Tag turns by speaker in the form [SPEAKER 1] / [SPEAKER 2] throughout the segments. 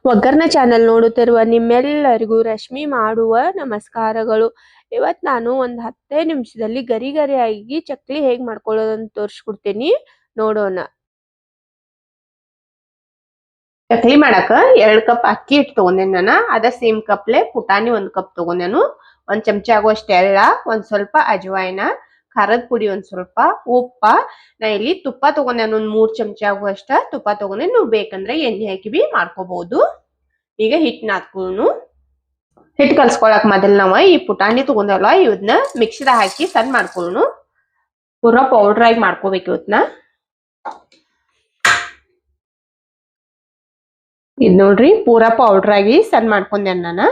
[SPEAKER 1] ಒಗ್ಗರ್ನ channel ನೋಡುತ್ತಿರುವ ನಿಮ್ಮೆಲ್ಲರಿಗೂ ರಶ್ಮಿ ಮಾಡುವ ನಮಸ್ಕಾರಗಳು. ಇವತ್ತು ನಾನು ಒಂದು 10 ನಿಮಿಷದಲ್ಲಿ ಗರಿ ಗರಿಯಾಗಿ ಚಕ್ಲಿ ಹೇಗೆ ಮಾಡ್ಕೊಳ್ಳೋದಂತ ತೋರಿಸ್ಕೊಡ್ತೀನಿ, ನೋಡೋಣ. ಚಕ್ಲಿ ಮಾಡಕ 2 ಕಪ್ ಅಕ್ಕಿ ಹಿಟ್ಟು ತಗೊಂಡೇನೆ ನಾನು. ಅದ ಸೇಮ್ ಕಪ್ಲೆ ಪುಟಾಣಿ 1 ಕಪ್ ತಗೊಂಡೇನು. 1 ಚಮಚ ಆಗುವಷ್ಟು ಎಳ್ಳ, ಒಂದ್ ಸ್ವಲ್ಪ ಅಜವಾಯಿನ, ಖಾರದ ಪುಡಿ ಒಂದ್ ಸ್ವಲ್ಪ, ಉಪ್ಪ. ನಾ ಇಲ್ಲಿ ತುಪ್ಪ ತಗೊಂಡೇನು, 3 ಚಮಚ ಆಗುವಷ್ಟ ತುಪ್ಪ ತಗೊಂಡೆ. ನೀವು ಬೇಕಂದ್ರೆ ಎಣ್ಣೆ ಹಾಕಿ ಬಿ ಮಾಡ್ಕೋಬಹುದು. ಈಗ ಹಿಟ್ಟನ್ನ ಹಾಕೋನು. ಹಿಟ್ಟು ಕಲ್ಸ್ಕೊಳಕ್ ಮೊದಲು ನಾವ ಈ ಪುಟಾಣಿ ತಗೊಂಡಲ್ಲ, ಇವನ್ನ ಮಿಕ್ಸಿದಾಗ ಹಾಕಿ ಸಣ್ಣ ಮಾಡ್ಕೊಳ್ಳೋನು. ಪೂರಾ ಪೌಡರ್ ಆಗಿ ಮಾಡ್ಕೋಬೇಕು ಇವತ್ನ. ಇದ್ ನೋಡ್ರಿ, ಪೂರಾ ಪೌಡರ್ ಆಗಿ ಸಣ್ಣ ಮಾಡ್ಕೊಂಡೆ ನಾನು.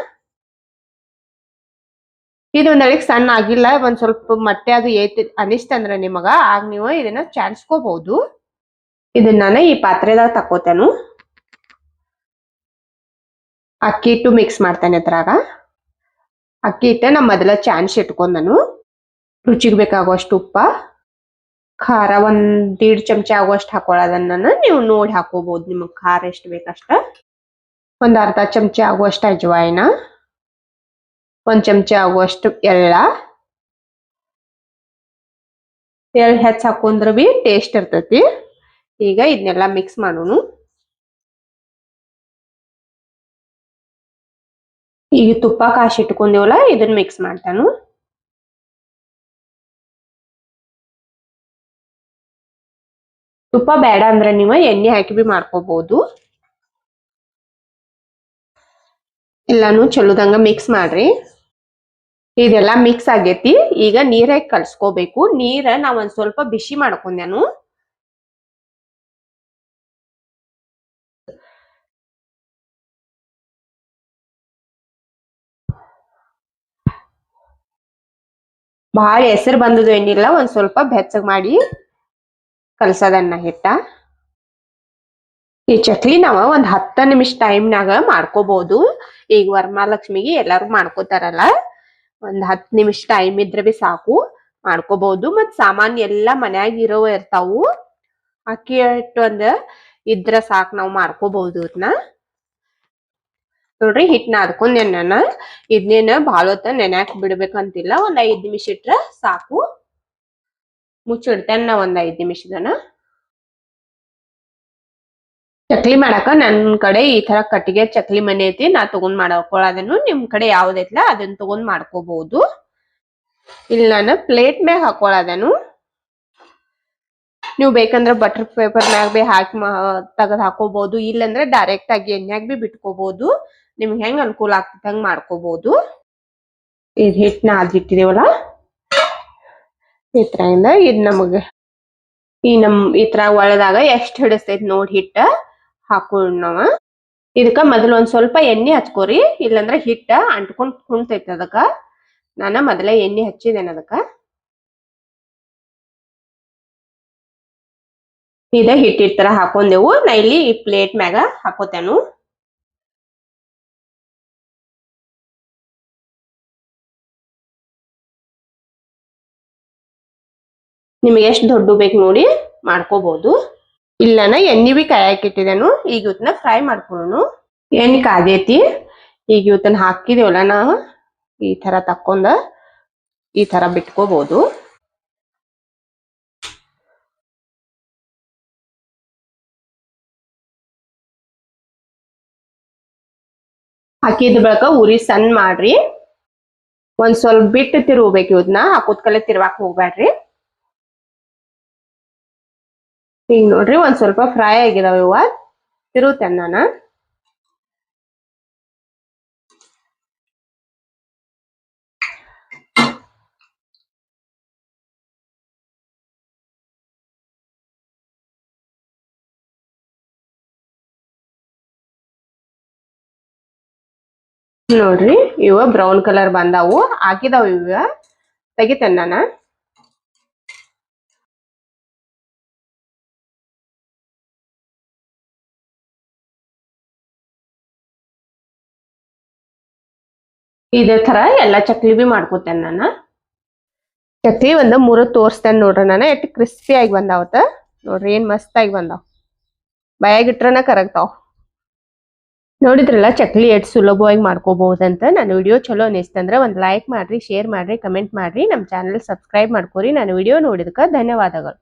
[SPEAKER 1] ಇದು ಒಂದಳಿಗೆ ಸಣ್ಣ ಆಗಿಲ್ಲ, ಒಂದ್ ಸ್ವಲ್ಪ ಮಟ್ಟೆ ಅದು ಏತಿ ಅನಿಸ್ತಂದ್ರ ನಿಮಗ, ಆಗ ನೀವು ಇದನ್ನ ಚಾಡ್ಸ್ಕೋಬಹುದು. ಇದನ್ನ ನಾನು ಈ ಪಾತ್ರೆದಾಗ ತಕೋತೇನು. ಅಕ್ಕಿ ಹಿಟ್ಟು ಮಿಕ್ಸ್ ಮಾಡ್ತೇನೆ ಅದ್ರಾಗ. ಅಕ್ಕಿ ಹಿಟ್ಟ ನಾ ಮೊದಲ ಚಾನ್ಸ್ ಇಟ್ಕೊಂಡನು. ರುಚಿಗೆ ಬೇಕಾಗುವಷ್ಟು ಉಪ್ಪ, ಖಾರ 1.5 ಚಮಚ ಆಗುವಷ್ಟು ಹಾಕೊಳ್ಳೋದನ್ನ ನೀವು ನೋಡಿ ಹಾಕೋಬಹುದು, ನಿಮಗ್ ಖಾರ ಎಷ್ಟು ಬೇಕಷ್ಟ. ಒಂದ್ ಅರ್ಧ ಚಮಚ ಆಗುವಷ್ಟು ಅಜವಾಯಿನ, 1 ಚಮಚ ಆಗುವಷ್ಟು ಎಳ್ಳ. ಎಳ್ಳ ಹೆಚ್ಚು ಹಾಕೊಂಡ್ರ ಬಿ ಟೇಸ್ಟ್ ಇರ್ತೈತಿ. ಈಗ ಇದನ್ನೆಲ್ಲ ಮಿಕ್ಸ್ ಮಾಡೋನು. ಈಗ ತುಪ್ಪ ಕಾಶಿ ಇಟ್ಕೊಂಡೇವಲ್ಲ, ಇದನ್ನ ಮಿಕ್ಸ್ ಮಾಡ್ತಾನು. ತುಪ್ಪ ಬೇಡ ಅಂದ್ರೆ ನೀವು ಎಣ್ಣೆ ಹಾಕಿ ಬಿ ಮಾಡ್ಕೋಬಹುದು. ಎಲ್ಲಾನು ಚಲೋದಂಗ ಮಿಕ್ಸ್ ಮಾಡ್ರಿ. ಇದೆಲ್ಲ ಮಿಕ್ಸ್ ಆಗೇತಿ. ಈಗ ನೀರ್ ಹಾಕಿ ಕಲ್ಸ್ಕೋಬೇಕು. ನೀರ ನಾ ಒಂದ್ ಸ್ವಲ್ಪ ಬಿಸಿ ಮಾಡ್ಕೊಂಡೇನು. ಬಹಳ ಹೆಸರು ಬಂದದು ಏನಿಲ್ಲ, ಒಂದ್ ಸ್ವಲ್ಪ ಬೆಚ್ಚಗ್ ಮಾಡಿ ಕಲ್ಸದನ್ನ ಹಿಟ್ಟ. ಈ ಚಕ್ಲಿ ನಾವ ಒಂದ್ 10 ನಿಮಿಷ ಟೈಮ್ನಾಗ ಮಾಡ್ಕೋಬಹುದು. ಈಗ ವರಮಹಾಲಕ್ಷ್ಮಿಗೆ ಎಲ್ಲಾರು ಮಾಡ್ಕೋತಾರಲ್ಲ, ಒಂದ್ 10 ನಿಮಿಷ ಟೈಮ್ ಇದ್ರೆ ಬಿ ಸಾಕು, ಮಾಡ್ಕೋಬಹುದು. ಮತ್ ಸಾಮಾನ್ ಎಲ್ಲಾ ಮನ್ಯಾಗ ಇರೋ ಇರ್ತಾವು. ಅಕ್ಕಿ ಹಿಟ್ಟು ಒಂದ್ ಇದ್ರ ಸಾಕ್, ನಾವ್ ಮಾಡ್ಕೋಬಹುದು ಇದನ್ನ. ನೋಡ್ರಿ, ಹಿಟ್ನ ಅದ್ಕೊಂಡೇನ್ ನಾನು. ಇದನ್ನೇನ ಭಾಳ ಹೊತ್ತ ನೆನ್ಯಾಕ್ ಬಿಡ್ಬೇಕಂತಿಲ್ಲ, ಒಂದ್ 5 ನಿಮಿಷ ಇಟ್ರ ಸಾಕು. ಮುಚ್ಚಿಡ್ತೇನೆ ನಾ ಒಂದ್ 5 ನಿಮಿಷದನ. ಚಕ್ಲಿ ಮಾಡಾಕ ನನ್ ಕಡೆ ಈ ತರ ಕಟ್ಟಿಗೆ ಚಕ್ಲಿ ಮನೆ ಐತಿ, ನಾ ತಗೊಂಡ್ ಮಾಡ್ಕೊಳ್ಳೋದನ್ನು. ನಿಮ್ ಕಡೆ ಯಾವ್ದೈತ್ಲ ಅದನ್ನ ತಗೊಂಡ್ ಮಾಡ್ಕೋಬಹುದು. ಇಲ್ಲಿ ನಾನು ಪ್ಲೇಟ್ ಮ್ಯಾಗ ಹಾಕೊಳ್ಳೋದನು. ನೀವು ಬೇಕಂದ್ರೆ ಬಟರ್ ಪೇಪರ್ ಮ್ಯಾಗ ಬಿ ಹಾಕಿ ತೆಗೆದು ಹಾಕೋಬಹುದು. ಇಲ್ಲಂದ್ರೆ ಡೈರೆಕ್ಟ್ ಆಗಿ ಎಣ್ಣೆಯಾಗ ಬಿ ಬಿಟ್ಕೋಬಹುದು. ನಿಮ್ಗೆ ಹೆಂಗ್ ಅನುಕೂಲ ಆಗ್ತದೆ ಹಂಗ್ ಮಾಡ್ಕೋಬಹುದು. ಇದು ಹಿಟ್ಟನ್ನ ಅದಿಟ್ಟಿದೇವಲ್ಲ, ಈ ತರ ಇಂದ ಇದು ನಮಗ ಈ ತರ ಒಳದಾಗ ಎಷ್ಟ್ ಹಿಡಿಸ್ತೈತಿ ನೋಡಿ ಹಿಟ್ಟ ಹಾಕೋಣ ನಾವ. ಇದಕ್ಕ ಮೊದಲು ಒಂದ್ ಸ್ವಲ್ಪ ಎಣ್ಣೆ ಹಚ್ಕೋರಿ, ಇಲ್ಲಂದ್ರ ಹಿಟ್ಟ ಅಂಟ್ಕೊಂಡ್ ಕುಣ್ತೈತಿ. ಅದಕ್ಕ ನಾನ ಮೊದಲೇ ಎಣ್ಣೆ ಹಚ್ಚಿದೇನ. ಅದಕ್ಕ ಇದ ಹಿಟ್ಟಿನ ತರ ಹಾಕೊಂಡೆವು. ನಾ ಇಲ್ಲಿ ಈ ಪ್ಲೇಟ್ ಮ್ಯಾಗ ಹಾಕೋತೇನು. ನಿಮ್ಗೆ ಎಷ್ಟು ದೊಡ್ಡ ಬೇಕು ನೋಡಿ ಮಾಡ್ಕೋಬಹುದು. ಇಲ್ಲನ ಎಣ್ಣೆ ಬಿ ಕಾಯಕ್ ಇಟ್ಟಿದ್ದೇನು. ಈಗ ಇವತ್ತನ್ನ ಫ್ರೈ ಮಾಡ್ಕೊಳ್ಳೋನು. ಎಣ್ಣೆ ಕಾದೈತಿ. ಈಗ ಇವತ್ತನ್ನ ಹಾಕಿದೇವಲ್ಲ ನಾವು, ಈ ತರ ತಕ್ಕೊಂಡ ಈ ತರ ಬಿಟ್ಕೋಬಹುದು. ಹಾಕಿದ ಬಳಿಕ ಉರಿ ಸಣ್ಣ ಮಾಡ್ರಿ. ಒಂದ್ ಸ್ವಲ್ಪ ಬಿಟ್ಟು ತಿರುಗಬೇಕು. ಇವನ್ನ ಹಾಕೋದ್ ಕಲೆ ತಿರ್ವಾಕ್ ಹೋಗ್ಬ್ಯಾಡ್ರಿ. ಈಗ ನೋಡ್ರಿ, ಒಂದ್ ಸ್ವಲ್ಪ ಫ್ರೈ ಆಗಿದಾವ ಇವ. ತಿರುಗ್ತೇನೆ ನಾನು. ನೋಡ್ರಿ, ಇವ ಬ್ರೌನ್ ಕಲರ್ ಬಂದಾವು, ಹಾಕಿದಾವ. ಇವ ತೆಗಿತೇನೆ ನಾನು. ಇದೇ ತರ ಎಲ್ಲಾ ಚಕ್ಲಿ ಬಿ ಮಾಡ್ಕೋತೇನೆ ನಾನು. ಚಕ್ಲಿ ಒಂದ 3 ತೋರ್ಸ್ತೇನೆ ನೋಡ್ರಿ ನಾನು. ಎಷ್ಟು ಕ್ರಿಸ್ಪಿ ಆಗಿ ಬಂದಾವತ್ತ ನೋಡ್ರಿ, ಏನ್ ಮಸ್ತ್ ಆಗಿ ಬಂದಾವ್. ಬಾಯಾಗಿಟ್ರನ ಕರಗ್ತಾವ್. ನೋಡಿದ್ರಲ್ಲ ಚಕ್ಲಿ ಎಷ್ಟು ಸುಲಭವಾಗಿ ಮಾಡ್ಕೋಬಹುದಂತ. ನನ್ನ ವಿಡಿಯೋ ಚಲೋ ಅನಿಸ್ತಂದ್ರೆ ಒಂದು ಲೈಕ್ ಮಾಡ್ರಿ, ಶೇರ್ ಮಾಡ್ರಿ, ಕಮೆಂಟ್ ಮಾಡ್ರಿ, ನಮ್ಮ ಚಾನೆಲ್ ಸಬ್ಸ್ಕ್ರೈಬ್ ಮಾಡ್ಕೋರಿ. ನಾನು ವಿಡಿಯೋ ನೋಡಿದಕ್ಕೆ ಧನ್ಯವಾದಗಳು.